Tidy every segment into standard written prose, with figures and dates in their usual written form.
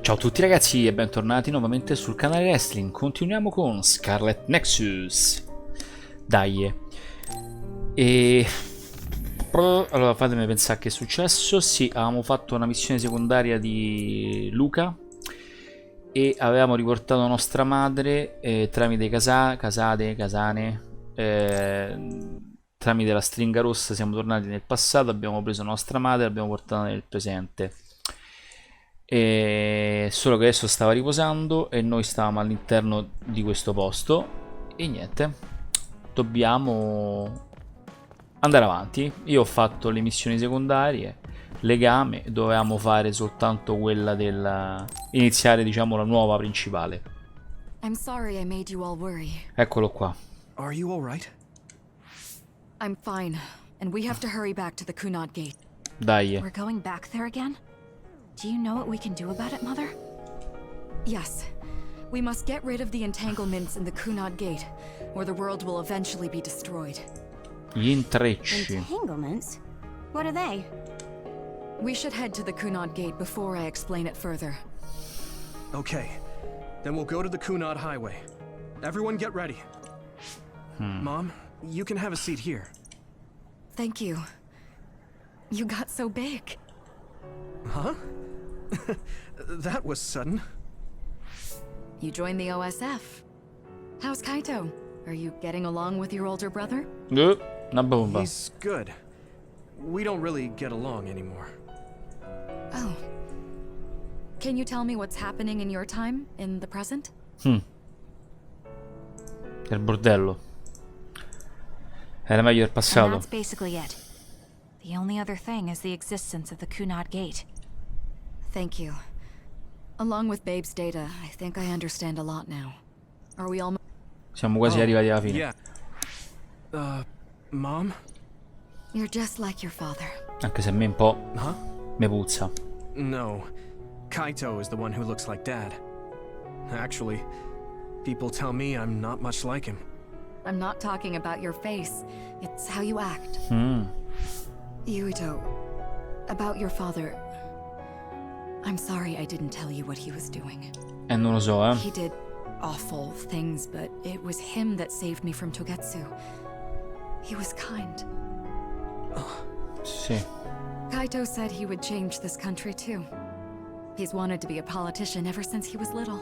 Ciao a tutti ragazzi e bentornati nuovamente sul canale Raistlin. Continuiamo con SCARLET NEXUS. Dai. E... Allora fatemi pensare che è successo. Sì, avevamo fatto una missione secondaria di Luca e avevamo riportato nostra madre tramite casane, tramite la stringa rossa siamo tornati nel passato, abbiamo preso nostra madre e l'abbiamo portata nel presente. Solo che adesso stava riposando e noi stavamo all'interno di questo posto e niente, dobbiamo andare avanti. Io ho fatto le missioni secondarie, legame, dovevamo fare soltanto quella del iniziare, diciamo, la nuova principale. I'm sorry I made you all worry. Eccolo qua. Are you all right? I'm fine, and we have to hurry back to the Kunad Gate. Dai. We're going back there again? Do you know what we can do about it, Mother? Yes. We must get rid of the entanglements in the Kunad Gate, or the world will eventually be destroyed. Gli intrecci. Entanglements? What are they? We should head to the Kunad Gate before I explain it further. Okay. Then we'll go to the Kunad Highway. Everyone get ready. Mom, you can have a seat here. Thank you. You got so big. Huh? That was sudden. You joined the OSF. How's Kaito? Are you getting along with your older brother? Una bomba. He's good. We don't really get along anymore. Oh. Can you tell me what's happening in your time, in the present? Il bordello. Era meglio del And passato. that's basically it. The only other thing is the existence of the Kunad Gate. Thank you. Along with Babe's data, I think I understand a lot now. Are we almost... Siamo quasi arrivati alla fine. Yeah. Mom? You're just like your father. Anche se a me un po' Huh? mi puzza. No. Kaito is the one who looks like Dad. Actually, people tell me I'm not much like him. I'm not talking about your face. It's how you act. Yuito, about your father... I'm sorry I didn't tell you what he was doing. Non lo so, He did awful things, but it was him that saved me from Togetsu. He was kind. Sì. Kaito said he would change this country too. He's wanted to be a politician ever since he was little.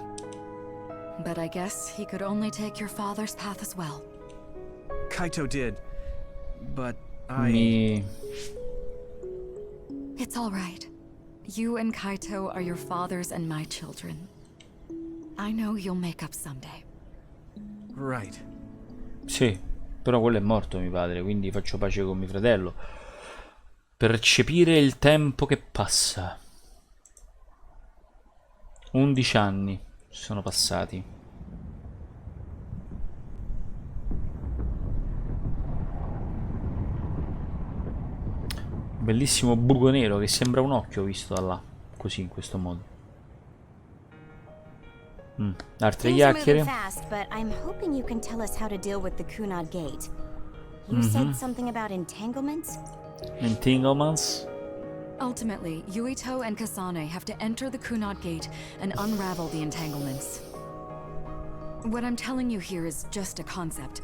But I guess he could only take your father's path as well. Kaito did. But It's all right. You and Kaito are your father's and my children. I know you'll make up someday. Right. Sì, però quello è morto mio padre, quindi faccio pace con mio fratello. Percepire il tempo che passa. 11 anni sono passati. Bellissimo buco nero che sembra un occhio visto da là, così in questo modo. Altre Things are moving chiacchiere. fast, but I'm hoping you can tell us how to deal with the Kunad Gate. You said something about entanglements? Entanglements. Ultimately, Yuito and Kasane have to enter the Kunad Gate and unravel the entanglements. What I'm telling you here is just a concept.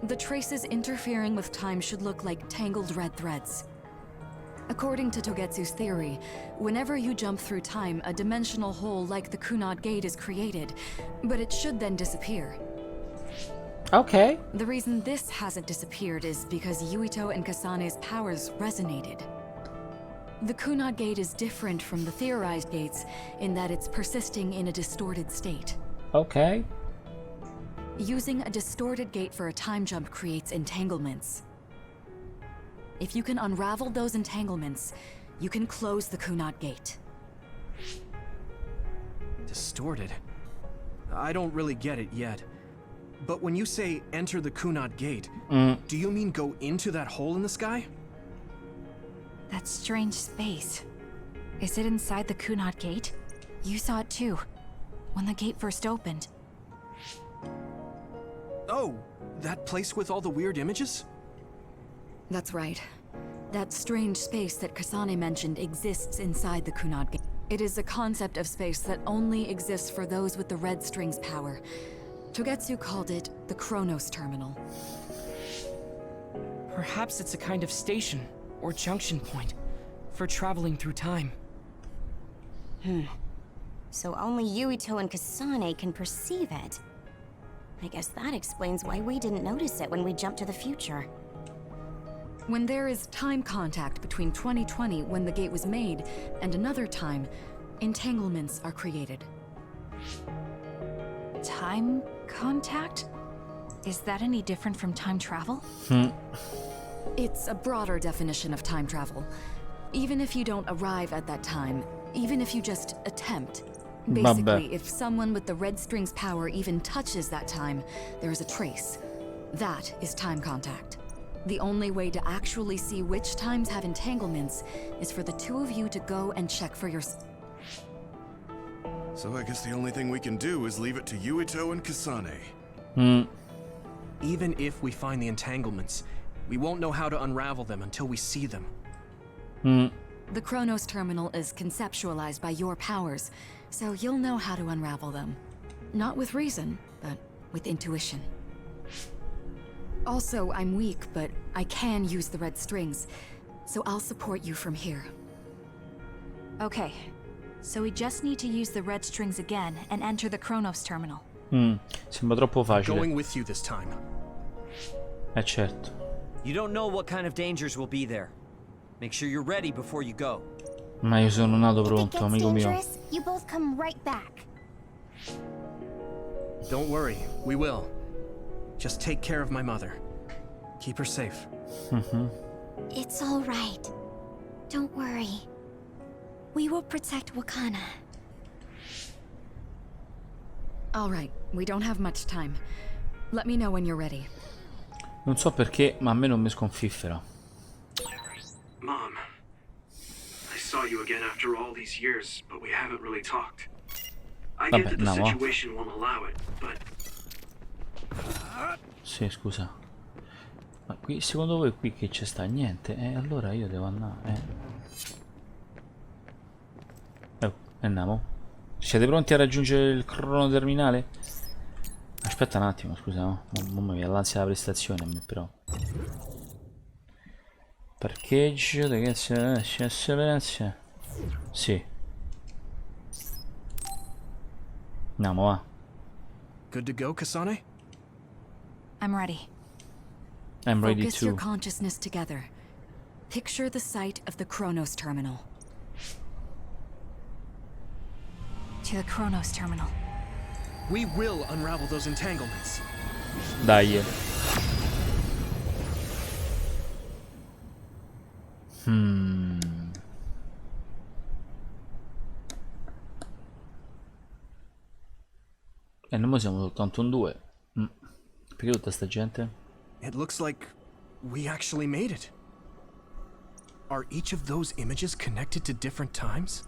The traces interfering with time should look like tangled red threads. According to Togetsu's theory, whenever you jump through time, a dimensional hole like the Kunad Gate is created, but it should then disappear. Ok. The reason this hasn't disappeared is because Yuito and Kasane's powers resonated. The Kunad Gate is different from the theorized gates in that it's persisting in a distorted state. Ok. Using a distorted gate for a time jump creates entanglements. If you can unravel those entanglements, you can close the Kunad Gate. Distorted. I don't really get it yet. But when you say enter the Kunad Gate, do you mean go into that hole in the sky? That strange space. Is it inside the Kunad Gate? You saw it too, when the gate first opened. Oh, that place with all the weird images? That's right. That strange space that Kasane mentioned exists inside the Kunad Gate. It is a concept of space that only exists for those with the red string's power. Togetsu called it the Chronos Terminal. Perhaps it's a kind of station or junction point for traveling through time. So only Yuito and Kasane can perceive it. I guess that explains why we didn't notice it when we jumped to the future. When there is time contact between 2020, when the gate was made, and another time, entanglements are created. Time contact? Is that any different from time travel? It's a broader definition of time travel. Even if you don't arrive at that time, even if you just attempt. Basically, if someone with the red string's power even touches that time, there is a trace. That is time contact. The only way to actually see which times have entanglements is for the two of you to go and check for yourself. So I guess the only thing we can do is leave it to Yuito and Kasane. Even if we find the entanglements, we won't know how to unravel them until we see them. The Chronos Terminal is conceptualized by your powers, so you'll know how to unravel them. Not with reason, but with intuition. Also, I'm weak, but I can use the red strings, so I'll support you from here. Okay, so we just need to use the red strings again and enter the Chronos Terminal. Sembra troppo facile. Going with you this time. Certo. You don't know what kind of dangers will be there. Make sure you're ready before you go. Ma io sono nato If it pronto, gets amico mio. dangerous, you both come right back. Don't worry, we will. Just take care of my mother. Keep her safe. It's all right. Don't worry. We will protect Wakana. All right, we don't have much time. Let me know when you're ready. Non so perché, ma a me non mi sconfiffera. Mom, I saw you again after all these years, but we haven't really talked. I get that the situation won't allow it, but... Sì, scusa. Ma qui, secondo voi qui che c'è sta? Niente? Allora io devo andare. Andiamo. Siete pronti a raggiungere il crono terminale? Aspetta un attimo, scusa, no? Mamma mia, l'ansia della prestazione a me però. Parcheggio, ragazzi, sì. Andiamo, va. Good to go, Kasane? I'm ready. I'm ready Focus your too. consciousness together. Picture the site of the Chronos Terminal. To the Chronos Terminal. We will unravel those entanglements. Dai. E noi siamo soltanto un 2. Perché tutta sta gente? It looks like we actually made it. Are each of those images connected to different times?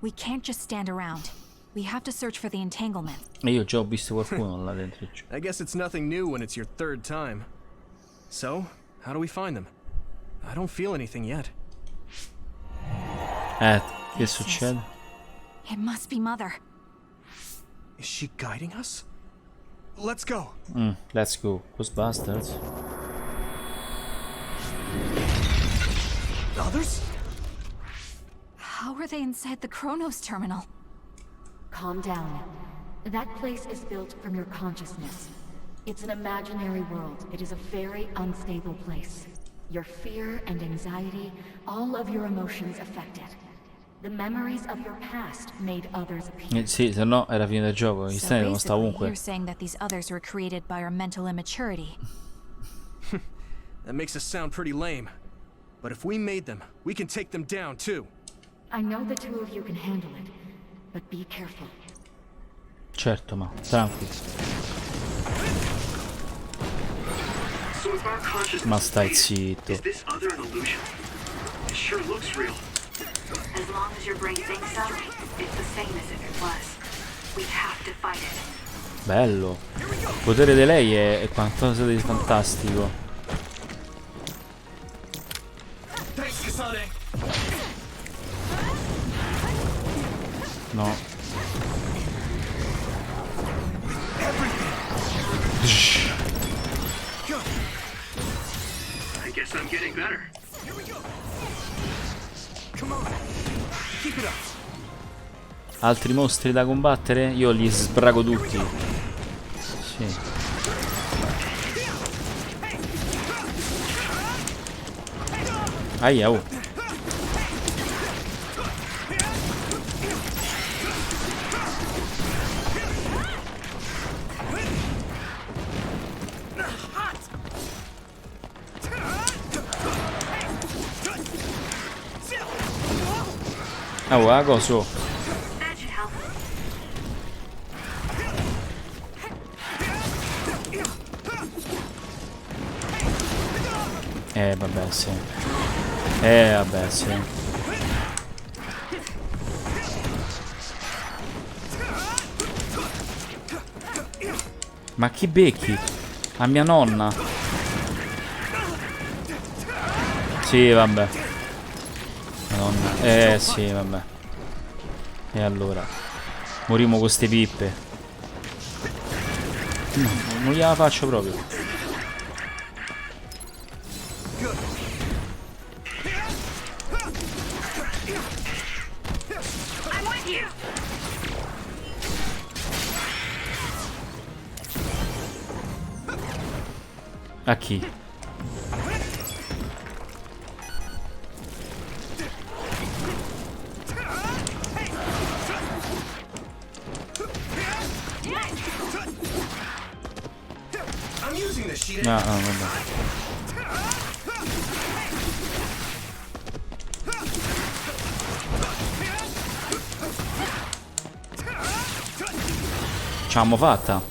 We can't just stand around. We have to search for the entanglement. E io già ho visto qualcuno là dentro. I guess it's nothing new when it's your third time. So, how do we find them? I don't feel anything yet. Che succede? It must be Mother. Is she guiding us? Let's go. Let's go. Ghostbusters. Others? How are they inside the Chronos Terminal? Calm down. That place is built from your consciousness. It's an imaginary world. It is a very unstable place. Your fear and anxiety, all of your emotions affect it. The memories of your past made others appear. Sì, se no era fine del gioco. Gli So strani devono stare basically, ovunque. you're saying that these others were created by our mental immaturity. That makes us sound pretty lame. But if we made them, we can take them down too. I know the two of you can handle it, but be careful. Certo, ma tranquillo. So if our consciousness Ma stai is zitto. is this other an illusion? It sure looks real. As long as your brain thinks so, it's the same as if it was. We have to fight it. Bello. Il potere di lei è qualcosa di fantastico. Thanks, Kasane. No. I guess I'm getting better. Here we go. Come on. Keep it up. Altri mostri da combattere? Io li sbrago tutti. Sì. Aia, oh. Ah, coso. That should help. Vabbè, sì. Vabbè, sì. Ma chi becchi? A mia nonna. Sì, vabbè. Madonna. Sì, vabbè. E allora morimo con ste pippe. No, non gliela faccio proprio. A chi? No, vabbè. Ce l'abbiamo fatta.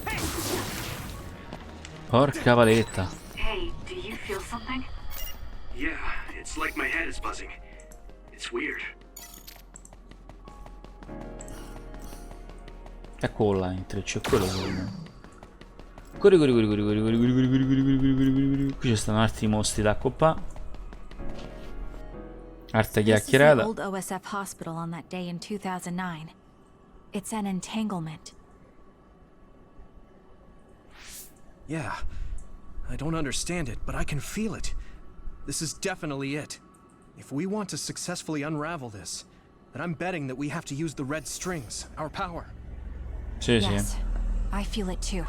Porca paletta. Hey, do you feel something? Yeah, it's like my head is buzzing. It's weird. Eccolo là, intreccio, quello che... Corri. Qui ci stanno altri mostri da accoppare. Altra chiacchierata. Old OSF hospital on that day in 2009. It's an entanglement. Yeah. I don't understand it, but I can feel it. This is definitely it. If we want to successfully unravel this, then I'm betting that we have to use the red strings, our power. Sì, Yes, sì. I feel it too.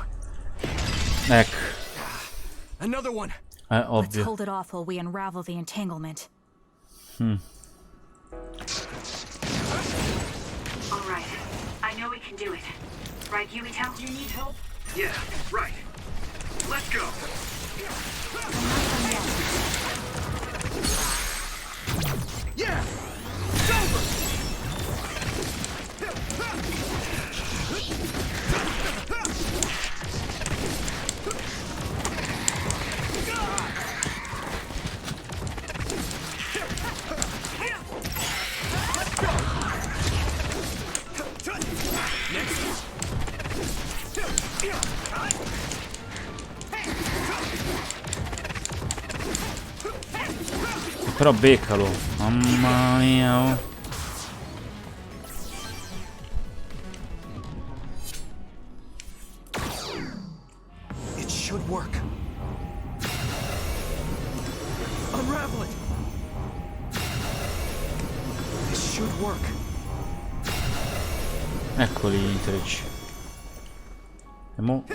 Ecco. Another one. Let's Ovvio. hold it off while we unravel the entanglement. All right. I know we can do it. Right, Yuito? You need help? Yeah, right. Let's go. Yeah! It's over! Però beccalo. Mamma mia. Oh. It should work. Unravel it. This should work. Eccoli gli intrecci. E mo...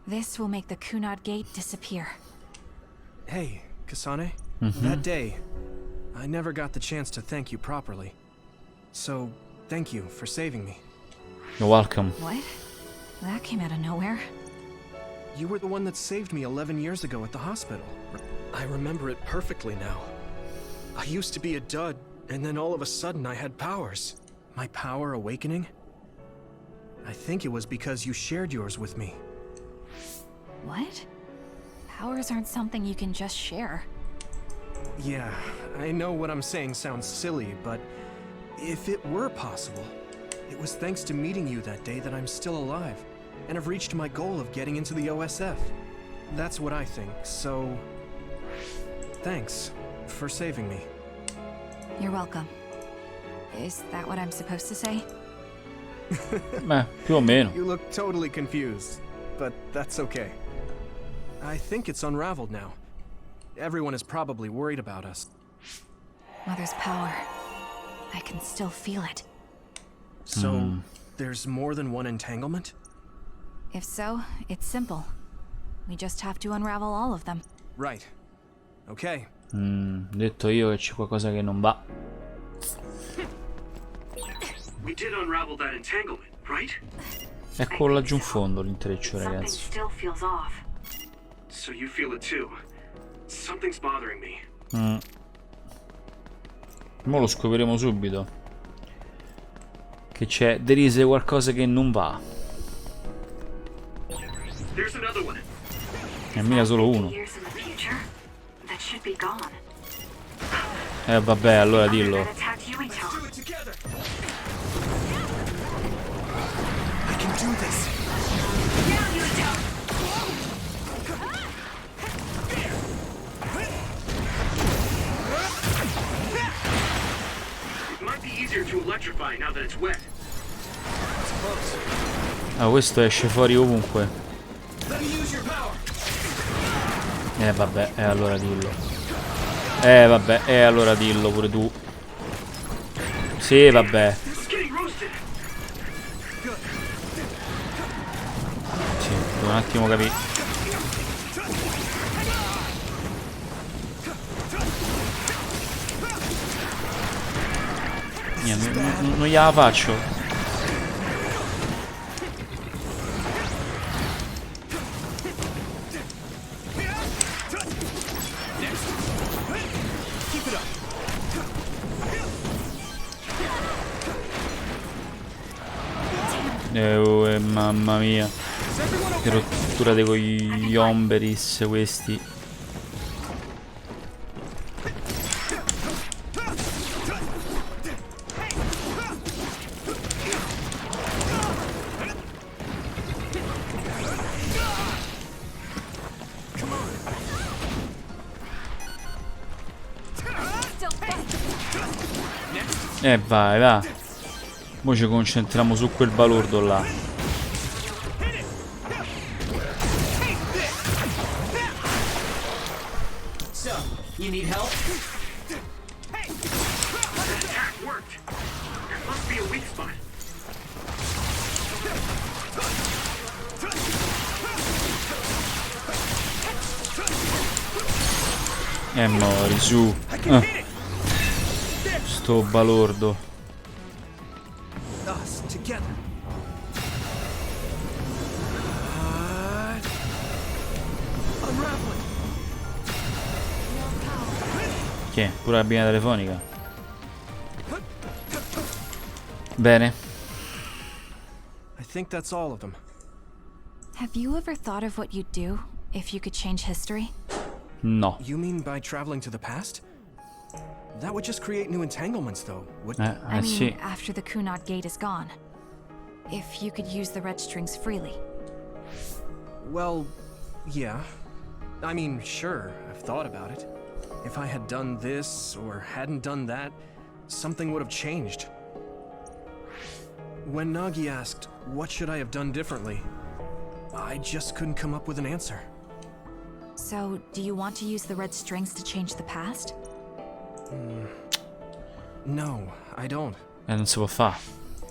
This will make the Kunad gate disappear. Hey, Kasane. That day, I never got the chance to thank you properly. So, thank you for saving me. You're welcome. What? That came out of nowhere. You were the one that saved me 11 years ago at the hospital. I remember it perfectly now. I used to be a dud, and then all of a sudden I had powers. My power awakening? I think it was because you shared yours with me. What? Powers aren't something you can just share. Yeah, I know what I'm saying sounds silly, but if it were possible, it was thanks to meeting you that day that I'm still alive, and have reached my goal of getting into the OSF. That's what I think, so... thanks for saving me. You're welcome. Is that what I'm supposed to say? Beh, più o meno. You look totally confused, but that's okay. I think it's unraveled now. Everyone is probably worried about us. Mother's power. I can still feel it. So, there's more than one entanglement? If so, it's simple. We just have to unravel all of them. Right. Okay. Detto io che c'è qualcosa che non va. We did unravel that entanglement, right? Ecco laggiù in fondo l'intreccio, Something ragazzi. still feels off. So you feel it too. Something's bothering me. Mo lo scopriremo subito. Che c'è Derise qualcosa che non va. There's another one. E mica solo uno. Years in the future, that should be gone. Vabbè, allora dillo. That attacked Yuito. I can do this. Down, Yuito! It might be easier to electrify now that it's wet. Ah, questo esce fuori ovunque. Vabbè, allora dillo. Vabbè, allora dillo pure tu. Sì, vabbè. It's getting roasted. Sì, devo un attimo capire. Niente, non gliela faccio. Mamma mia, che rottura dei cogliomberis questi. Vai, va. Mo ci concentriamo su quel balordo là. So, you need help? That attack worked. There must be a weak spot. Mori su. Sto balordo. Us together. Unraveling. Che? Pure la cabina telefonica. Bene. I think that's all of them. Have you ever thought of what you'd do if you could change history? No. You mean by traveling to the past? That would just create new entanglements, though, wouldn't it? I mean, sì. after the Kunad gate is gone. If you could use the red strings freely. Well, yeah. I mean, sure, I've thought about it. If I had done this, or hadn't done that, something would have changed. When Nagi asked, what should I have done differently, I just couldn't come up with an answer. So, do you want to use the red strings to change the past? No, I don't. Non si può fare.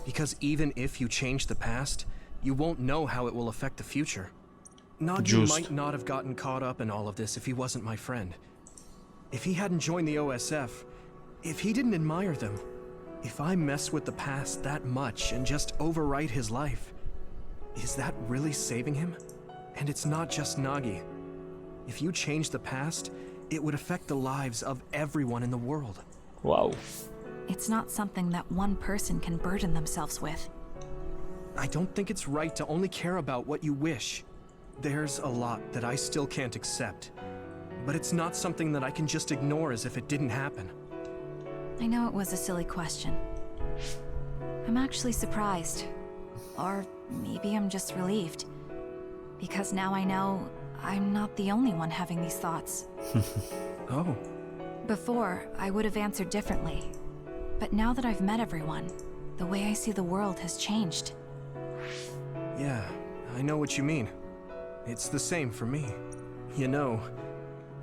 Because even if you change the past, you won't know how it will affect the future. Nagi might not have gotten caught up in all of this if he wasn't my friend. If he hadn't joined the OSF, if he didn't admire them, if I mess with the past that much and just overwrite his life, is that really saving him? And it's not just Nagi. If you change the past, it would affect the lives of everyone in the world. Wow. It's not something that one person can burden themselves with. I don't think it's right to only care about what you wish. There's a lot that I still can't accept. But it's not something that I can just ignore as if it didn't happen. I know it was a silly question. I'm actually surprised. Or maybe I'm just relieved. Because now I know I'm not the only one having these thoughts. Oh. Before, I would have answered differently. But now that I've met everyone, the way I see the world has changed. Yeah, I know what you mean. It's the same for me. You know,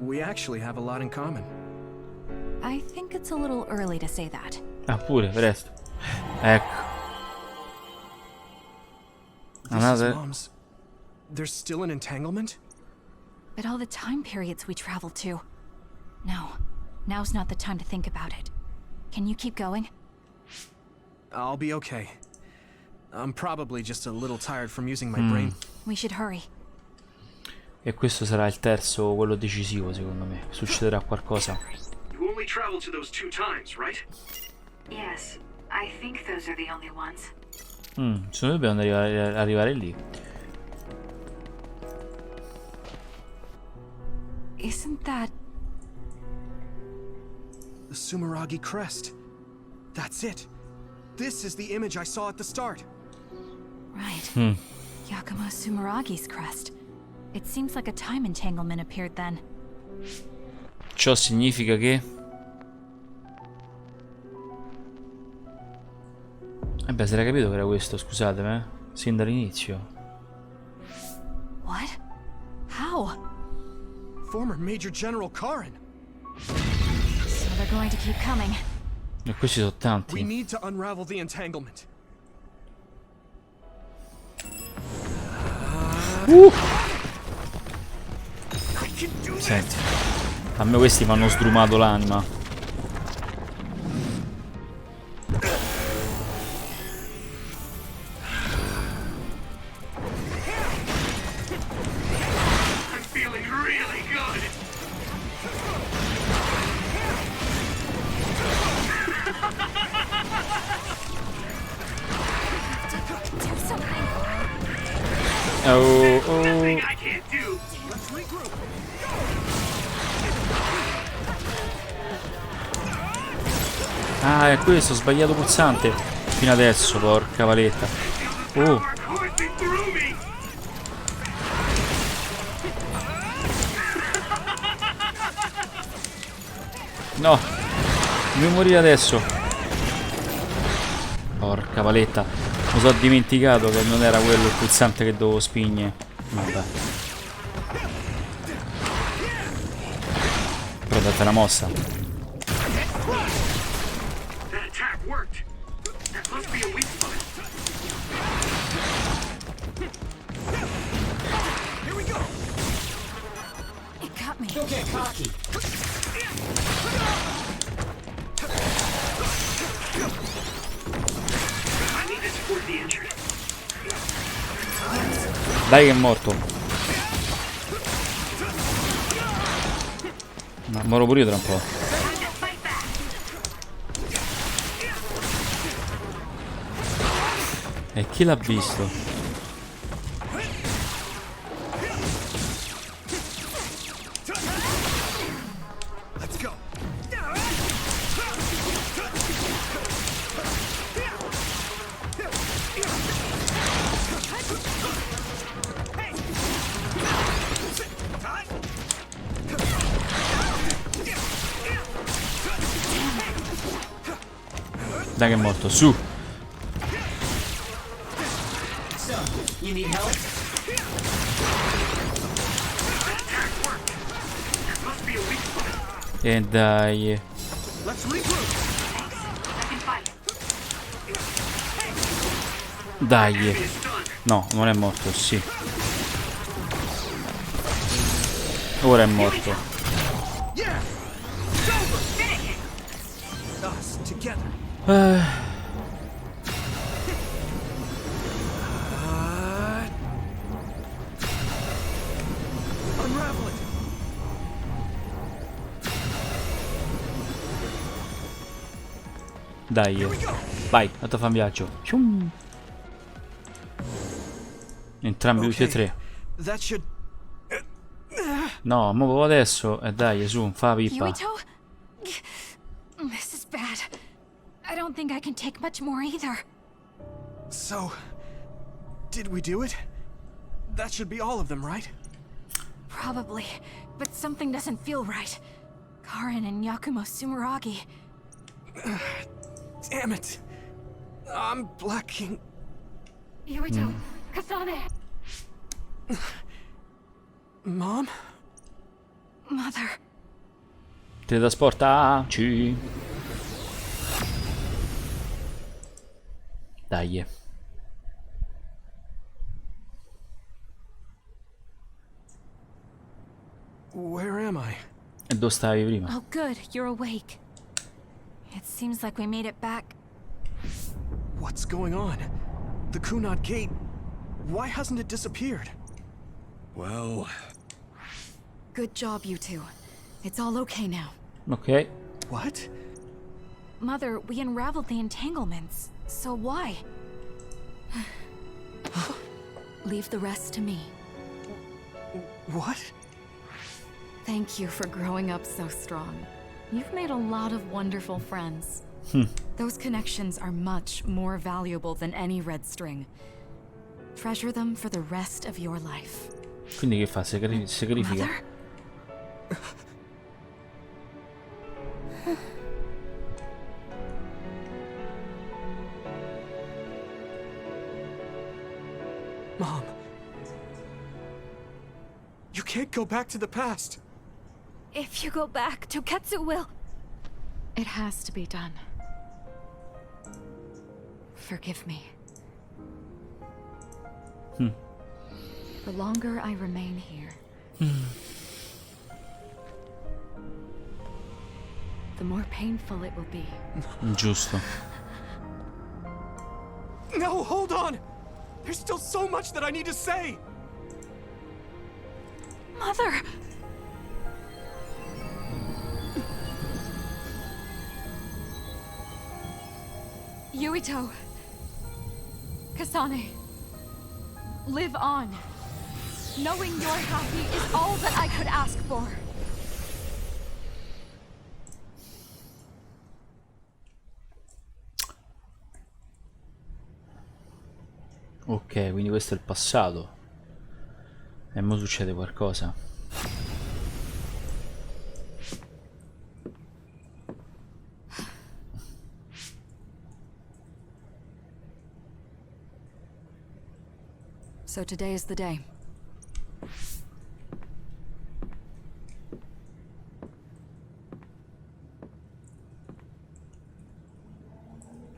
we actually have a lot in common. I think it's a little early to say that. Ah, pure, presto. Ecco. This is Mom's. There's still an entanglement? But all the time periods we traveled to. No, now's not the time to think about it. Can you keep going? I'll be okay. I'm probably just a little tired from using my brain. We should hurry. E questo sarà il terzo, quello decisivo, secondo me. Succederà qualcosa. You only traveled to those 2 times, right? Yes, I think those are the only ones. Secondo me dobbiamo arrivare lì. Isn't that... The Sumeragi crest. That's it. This is the image I saw at the start. Right. Yakumo Sumeragi's crest. It seems like a time entanglement appeared then. Ciò significa che... beh, si era capito che era questo, scusatemi, sin dall'inizio. What? How? Former Major General Karen. So they're going to keep coming. E questi sono We tanti. need to unravel the entanglement. Senti, a me questi mi hanno sdrumato l'anima. I'm feeling really good. Do something. Oh, oh. Nothing I can't do. Let's regroup. Ah, è questo, ho sbagliato pulsante. Fino adesso, porca valetta. Oh. Power coursing through me. No, devo morire adesso. Porca valetta, mi sono dimenticato che non era quello il pulsante che dovevo spingere. Vabbè. Però date una mossa. That attack worked. That must be a weak spot. Here we go. It got me. Don't get cocky. I need to support the injured. Dai che è morto. Ma moro pure io tra un po'. E chi l'ha visto? Let's go. Dai che è morto, su. So, you need help? E dai. Let's regroup. Dai. No, non è morto, sì. Ora è morto. Yeah. Us together. Unravel it. Dai. Vai, andiamo a fare un viaggio. Cium. Entrambi tutti e tre. That should. No, mo adesso. Dai, su, fa la pippa. Yuito? This is bad. I don't think I can take much more either. So, did we do it? That should be all of them, right? Probably, but something doesn't feel right. Karen and Yakumo Sumeragi. Damn it! I'm blacking. Yuito, Kasane! Mom? Mother. Teletrasportaci. Dai. Where am I? E dove stavi prima? Oh, good. You're awake. It seems like we made it back. What's going on? The Kunad Gate. Why hasn't it disappeared? Well... Good job, you two. It's all okay now. Ok. What? Mother, we unraveled the entanglements. So why? Leave the rest to me. What? Thank you for growing up so strong. You've made a lot of wonderful friends. Those connections are much more valuable than any red string. Treasure them for the rest of your life. Quindi che fa? Sacrifica? Mother? Mom. You can't go back to the past. If you go back, Toketsu will... It has to be done. Forgive me. The longer I remain here, the more painful it will be. Giusto. No, hold on! There's still so much that I need to say! Mother! Yuito. Kasane. Live on. Knowing you're happy is all that I could ask for. Ok, quindi questo è il passato. E mo succede qualcosa. So today is the day.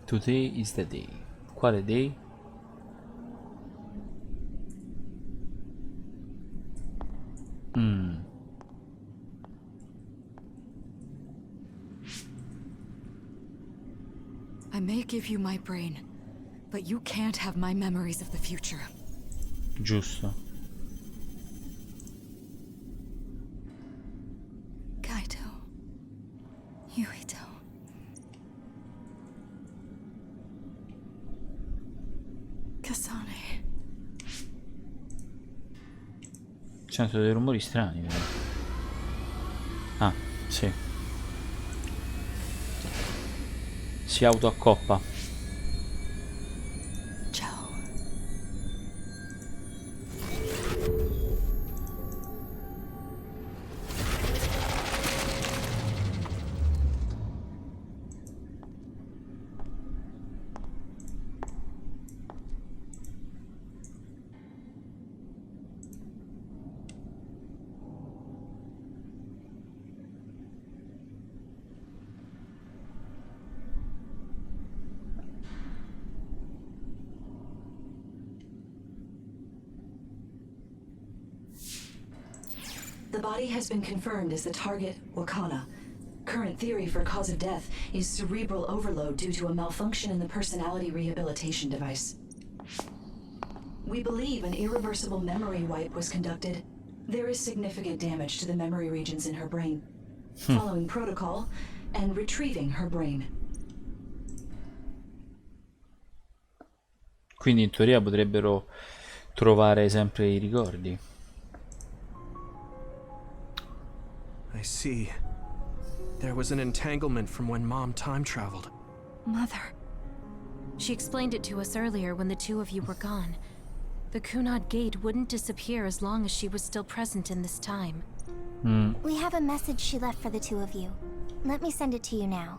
Today is the day. Quale day? I may give you my brain, but you can't have my memories of the future. Giusto. Kaito. Yuito. Kasane. Sento dei rumori strani, però. Ah, sì. Si autoaccoppa. Ciao. The body has been confirmed as the target, Wakana. Current theory for cause of death is cerebral overload due to a malfunction in the personality rehabilitation device. We believe an irreversible memory wipe was conducted. There is significant damage to the memory regions in her brain. Following protocol and retrieving her brain. Quindi in teoria potrebbero trovare sempre i ricordi. I see. There was an entanglement from when Mom time traveled. Mother. She explained it to us earlier when the two of you were gone. The Kunad Gate wouldn't disappear as long as she was still present in this time. We have a message she left for the two of you. Let me send it to you now.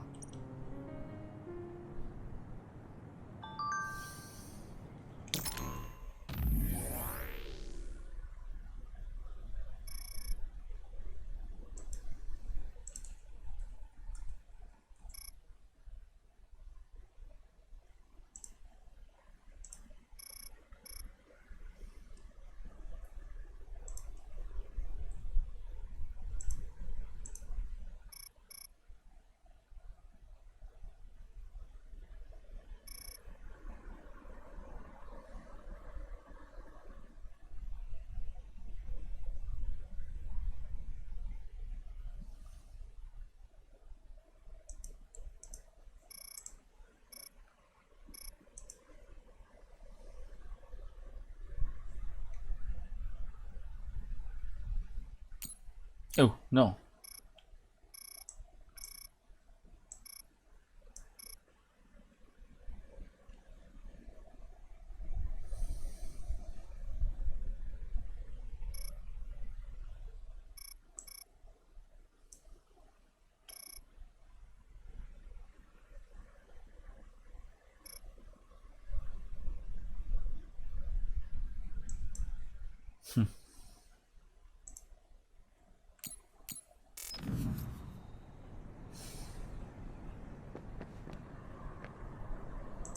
Oh, no.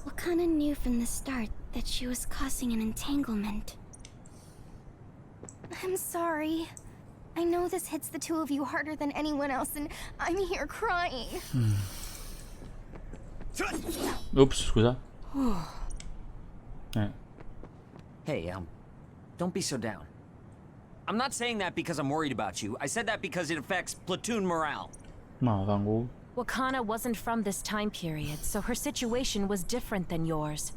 Wakana knew from the start that she was causing an entanglement. I'm sorry. I know this hits the two of you harder than anyone else, and I'm here crying. Oops, scusa. Hey, don't be so down. I'm not saying that because I'm worried about you. I said that because it affects platoon morale. No, vangu. Wakana wasn't from this time period, so her situation was different than yours.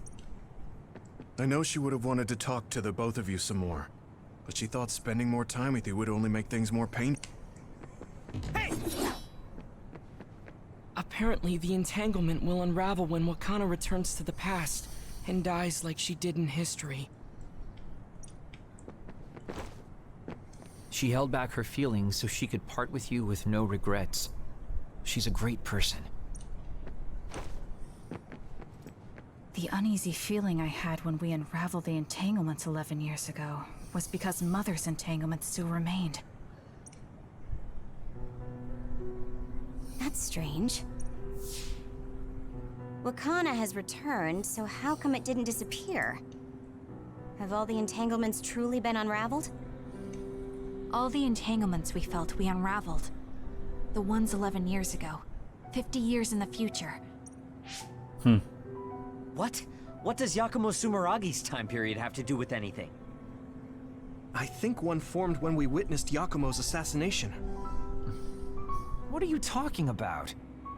I know she would have wanted to talk to the both of you some more, but she thought spending more time with you would only make things more painful. Hey! Apparently, the entanglement will unravel when Wakana returns to the past and dies like she did in history. She held back her feelings so she could part with you with no regrets. She's a great person. The uneasy feeling I had when we unraveled the entanglements 11 years ago was because Mother's entanglement still remained. That's strange. Wakana has returned, so how come it didn't disappear? Have all the entanglements truly been unraveled? All the entanglements we felt we unraveled. The ones 11 years ago. 50 years in the future. What? What does Yakumo Sumeragi's time period have to do with anything? I think one formed when we witnessed Yakumo's assassination. What are you talking about?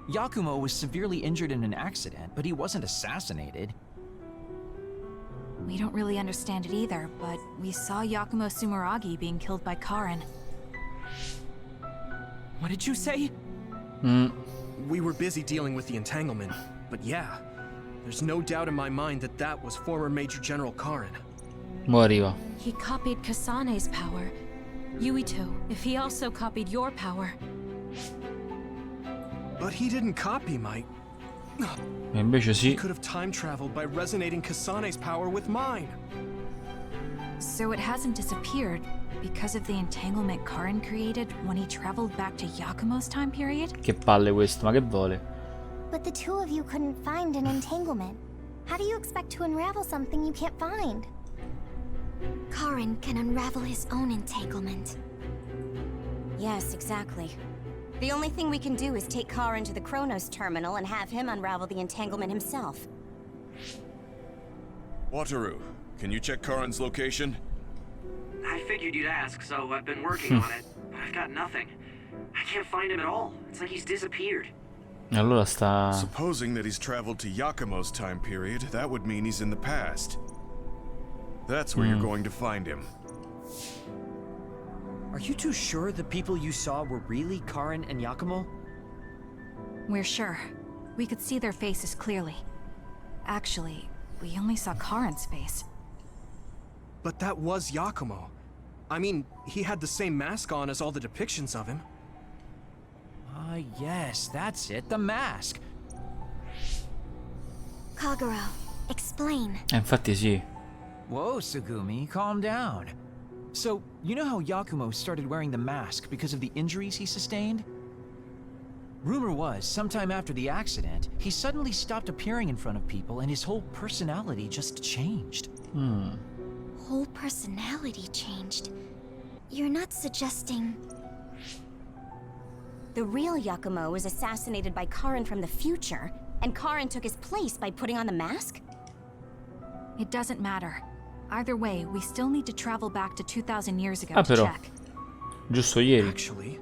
Yakumo was severely injured in an accident, but he wasn't assassinated. We don't really understand it either, but we saw Yakumo Sumeragi being killed by Karin. What did you say? We were busy dealing with the entanglement, but yeah, there's no doubt in my mind that that was former Major General Karin. Mo arriva. He copied Kasane's power. Yuito, if he also copied your power. But he didn't copy my... E invece He sì. could have time traveled by resonating Kasane's power with mine. So it hasn't disappeared because of the entanglement Karin created when he traveled back to Yakumo's time period? Che palle questo, ma che vuole? But the two of you couldn't find an entanglement. How do you expect to unravel something you can't find? Karin can unravel his own entanglement. Yes, exactly. The only thing we can do is take Karin to the Chronos terminal and have him unravel the entanglement himself. Wataru, can you check Karin's location? I figured you'd ask, so I've been working on it. But I've got nothing. I can't find him at all. It's like he's disappeared. Allora sta... Supposing that he's traveled to Yakumo's time period, that would mean he's in the past. That's where you're going to find him. Are you two sure the people you saw were really Karin and Yakumo? We're sure. We could see their faces clearly. Actually, we only saw Karin's face. But that was Yakumo. I mean, he had the same mask on as all the depictions of him. Ah, yes, that's it, the mask. Kagero, explain. Infatti sì. Whoa, Sugumi, calm down. So, you know how Yakumo started wearing the mask because of the injuries he sustained? Rumor was, sometime after the accident, he suddenly stopped appearing in front of people and his whole personality just changed. Whole personality changed. You're not suggesting... The real Yakumo was assassinated by Karin from the future, and Karin took his place by putting on the mask? It doesn't matter. Either way, we still need to travel back to 2,000 years ago Ah, to però. check. Giusto ieri. Actually,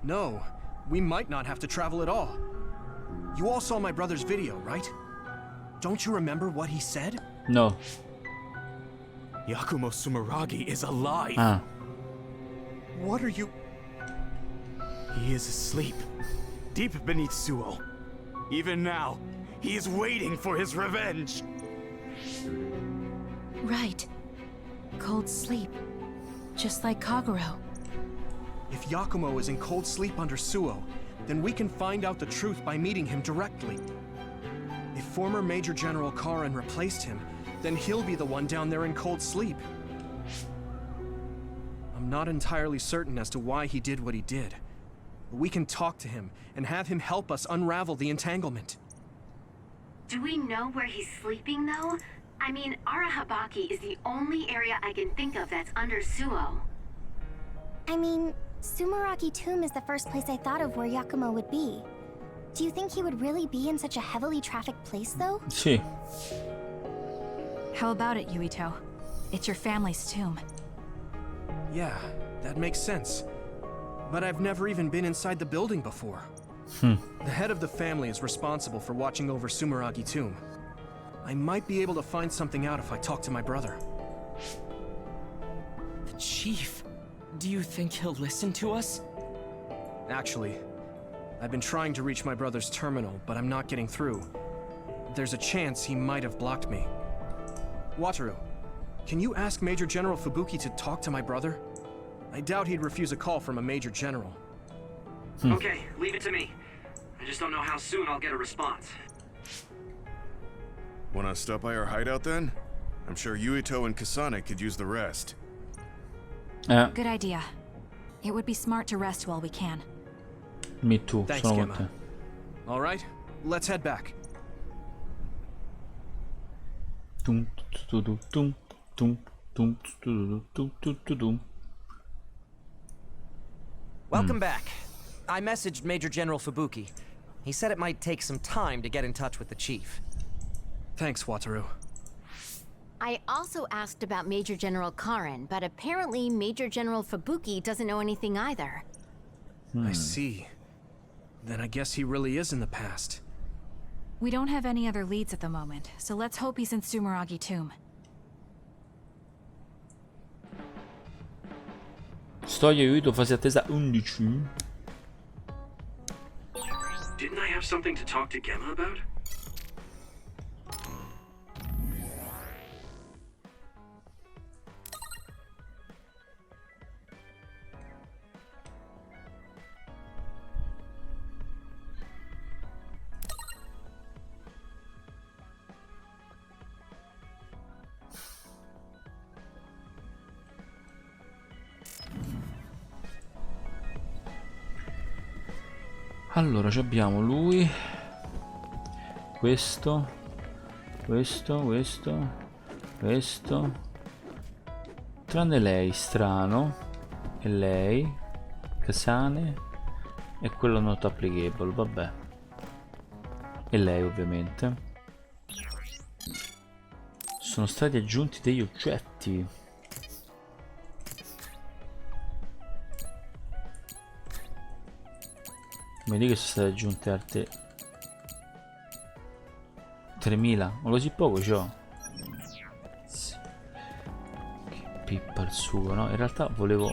no. We might not have to travel at all. You all saw my brother's video, right? Don't you remember what he said? No. Yakumo Sumeragi is alive. Ah. What are you... He is asleep, deep beneath Suo. Even now, he is waiting for his revenge. Right. Cold sleep. Just like Kagero. If Yakumo is in cold sleep under Suo, then we can find out the truth by meeting him directly. If former Major General Karin replaced him, then he'll be the one down there in cold sleep. I'm not entirely certain as to why he did what he did. But we can talk to him and have him help us unravel the entanglement. Do we know where he's sleeping, though? I mean, Arahabaki is the only area I can think of that's under Suo. I mean, Sumeragi Tomb is the first place I thought of where Yakumo would be. Do you think he would really be in such a heavily trafficked place, though? Sì. How about it, Yuito? It's your family's tomb. Yeah, that makes sense. But I've never even been inside the building before. The head of the family is responsible for watching over Sumeragi Tomb. I might be able to find something out if I talk to my brother. The chief. Do you think he'll listen to us? Actually, I've been trying to reach my brother's terminal, but I'm not getting through. There's a chance he might have blocked me. Wataru, can you ask Major General Fubuki to talk to my brother? I doubt he'd refuse a call from a Major General. Okay, leave it to me. I just don't know how soon I'll get a response. Wanna stop by our hideout then? I'm sure Yuito and Kasane could use the rest. Good idea. It would be smart to rest while we can. Me too, Thanks, sono con Gemma. te. All right, let's head back. Tum, tu, tum, tum, tum, tu, tum. Welcome back. I messaged Major General Fubuki. He said it might take some time to get in touch with the chief. Thanks, Wataru. I also asked about Major General Karin, but apparently Major General Fubuki doesn't know anything either. I see. Then I guess he really is in the past. We don't have any other leads at the moment, so let's hope he's in Sumeragi Tomb. Storia Yuito, fase attesa 11. Didn't I have something to talk to Gemma about? Allora, abbiamo lui, questo, tranne lei, strano, e lei, Kasane, e quello not applicable, vabbè, e lei ovviamente. Sono stati aggiunti degli oggetti. Mi dico che sono state aggiunte altre 3000, ma così poco c'ho. Sì. Che pippa il suo, no? In realtà volevo...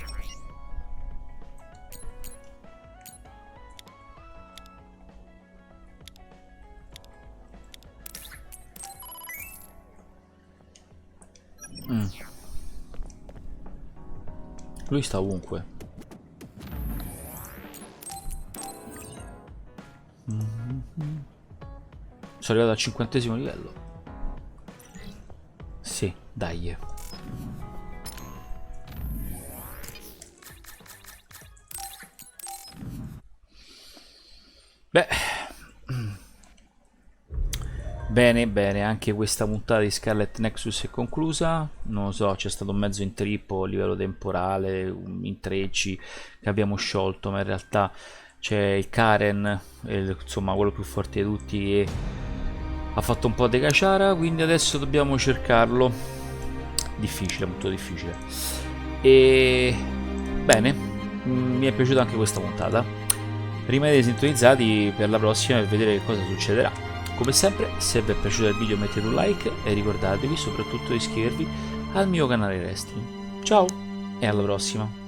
Lui sta ovunque. Sono arrivato al 50° livello. Sì, dai. Beh, bene, anche questa puntata di Scarlet Nexus è conclusa. Non lo so, c'è stato un mezzo intrippo a livello temporale, intrecci che abbiamo sciolto, ma in realtà c'è il Karen, insomma quello più forte di tutti, che ha fatto un po' di caciara, quindi adesso dobbiamo cercarlo. Difficile, molto difficile. E bene, mi è piaciuta anche questa puntata. Rimanete sintonizzati per la prossima per vedere che cosa succederà. Come sempre, se vi è piaciuto il video mettete un like e ricordatevi soprattutto di iscrivervi al mio canale Raistlin. Ciao e alla prossima.